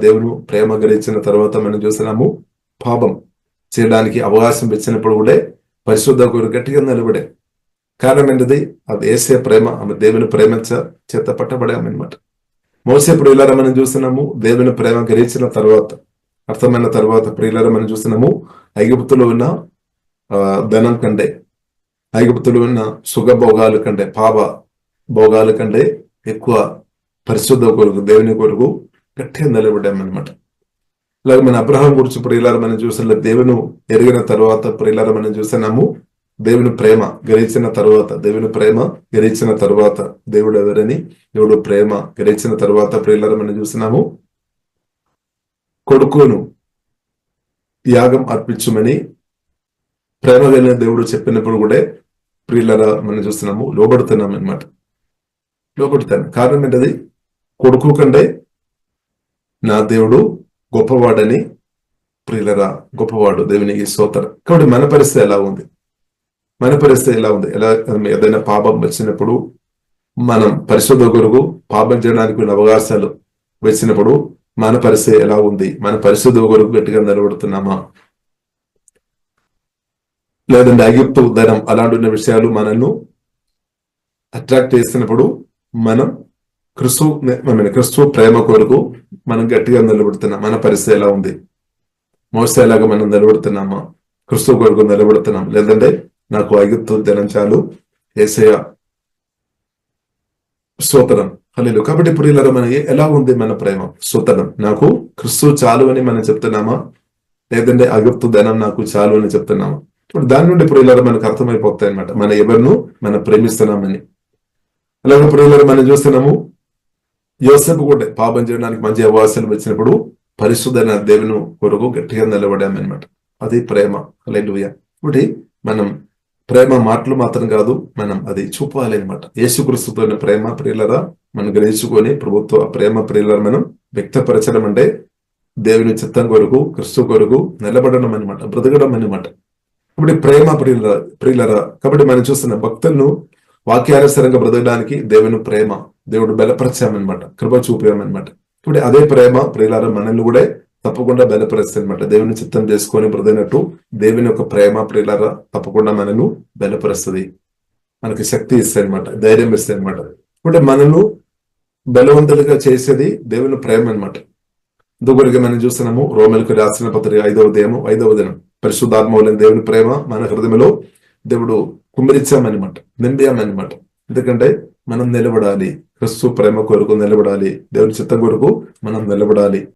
దేవుని ప్రేమ గ్రహించిన తర్వాత మనం చూస్తున్నాము, పాపం చేయడానికి అవకాశం ఇచ్చినప్పుడు కూడా పరిశుద్ధ కొరకు గట్టిగా నిలబడే కారణం ఏంటిది? అది ఏసే ప్రేమ, ఆమె దేవుని ప్రేమ చేత పట్టబడామన్నమాట. మోసే ప్రియులారా మనం చూస్తున్నాము, దేవుని ప్రేమ గ్రహించిన తర్వాత, అర్థమైన తర్వాత ప్రియులారా మనం చూస్తున్నాము, ఐగుప్తులో ఉన్న ధనం కంటే, ఐగుప్తులో ఉన్న సుఖభోగాల కంటే, పాప భోగాల కంటే ఎక్కువ పరిశుద్ధ కొరకు, దేవుని కొరకు గట్టిగా నిలబడ్డామన్నమాట. అలాగే మన అబ్రహాం గురించి ప్రియులారా మనం చూసిన, దేవుని ఎరిగిన తర్వాత ప్రియులారా మనం చూస్తున్నాము, దేవుని ప్రేమ గ్రహించిన తర్వాత, దేవుని ప్రేమ గ్రహించిన తర్వాత, దేవుడు ఎవరని, దేవుడు ప్రేమ గ్రహించిన తర్వాత ప్రియులారా మనం చూస్తున్నాము, కొడుకును యాగం అర్పించమని ప్రేమ కలిగిన దేవుడు చెప్పినప్పుడు కూడా ప్రియులారా మనం చూస్తున్నాము, లోబడుతున్నాం అనమాట. లోబడుతాను కారణం ఏంటది? కొడుకు కంటే నా దేవుడు గొప్పవాడని, ప్రియులరా గొప్పవాడు దేవునికి స్తోత్రం. కాబట్టి మన పరిస్థితి ఎలా ఉంది? మన పరిస్థితి ఎలా ఉంది? ఏదైనా పాపం వచ్చినప్పుడు, మనం పరిశుద్ధ కొరకు పాపం చేయడానికి ఉన్న అవకాశాలు వచ్చినప్పుడు మన పరిస్థితి ఎలా ఉంది? మన పరిశుద్ధ కొరకు గట్టిగా నిలబడుతున్నామా? లేదంటే ఐగుప్తు ధనం అలాంటి ఉన్న విషయాలు మనల్ని అట్రాక్ట్ చేసినప్పుడు మనం క్రిస్తు ప్రేమ కొరకు మనం గట్టిగా నిలబడుతున్నాం. మన పరిస్థితి ఎలా ఉంది? మోసేలాగా మనం నిలబడుతున్నామా? క్రిస్తు కొరకు నిలబడుతున్నాం. లేదంటే నాకు ఐగుప్తు ధనం చాలు, యేసయ్య స్తోత్రం, హల్లెలూయా. కాబట్టి ఇప్పుడు ఇలా మన ఎలా ఉంది మన ప్రేమ? స్తోత్రం, నాకు క్రిస్తు చాలు అని మనం చెప్తున్నామా? లేదంటే ఐగుప్తు ధనం నాకు చాలు అని చెప్తున్నామా? ఇప్పుడు దాని నుండి ఇప్పుడు ఇలా మనకు అర్థమైపోతాయి అనమాట, మన ఎవరిను మనం ప్రేమిస్తున్నామని. అలాగే ప్రియులారా మనం చూస్తున్నాము, యోసేపు కూడా పాపం చేయడానికి మంచి అవకాశాలు వచ్చినప్పుడు పరిశుద్ధైన దేవుని కొరకు గట్టిగా నిలబడామన్నమాట. అది ప్రేమ. హల్లెలూయా. కాబట్టి మనం ప్రేమ మాటలు మాత్రం కాదు, మనం అది చూపాలి అనమాట. యేసుక్రీస్తుతో ప్రేమ ప్రియులారా మనం గ్రహించుకొని ప్రభుత్వ ప్రేమ ప్రియులారా మనం వ్యక్తపరచడం అంటే దేవుని చిత్తం కొరకు, క్రీస్తు కొరకు నిలబడడం అనమాట, బ్రతకడం అనమాట. కాబట్టి ప్రేమ ప్రియులారా కాబట్టి మనం చూస్తున్న భక్తులను వాక్యానుసారంగా బ్రతకడానికి దేవుని ప్రేమ దేవుడు బలపరిచామన్నమాట, కృప చూపామన్నమాట. ఇప్పుడు అదే ప్రేమ ప్రియులారా మనల్ని కూడా తప్పకుండా బలపరుస్తుంది అనమాట. దేవుని చిత్తం చేసుకొని బ్రతికినట్టు దేవుని యొక్క ప్రేమ ప్రియులారా తప్పకుండా మనను బలపరుస్తుంది, మనకి శక్తి ఇస్తాయి అనమాట, ధైర్యం ఇస్తాయి అనమాట. ఇప్పుడు మనను బలవంతులుగా చేసేది దేవుని ప్రేమ అనమాట. ఇందుకొరకు మనం చూస్తున్నాము, రోమిలకు రాసిన పత్రిక 5వ అధ్యాయము 5వ దినం, పరిశుద్ధాత్మ వలన దేవుని ప్రేమ మన హృదయంలో దేవుడు కుమ్మరించామన్నమాట, నింపామన్నమాట. ఎందుకంటే మనం నిలబడాలి, క్రీస్తు ప్రేమ కొరకు నిలబడాలి, దేవుని చిత్తం కొరకు మనం నిలబడాలి.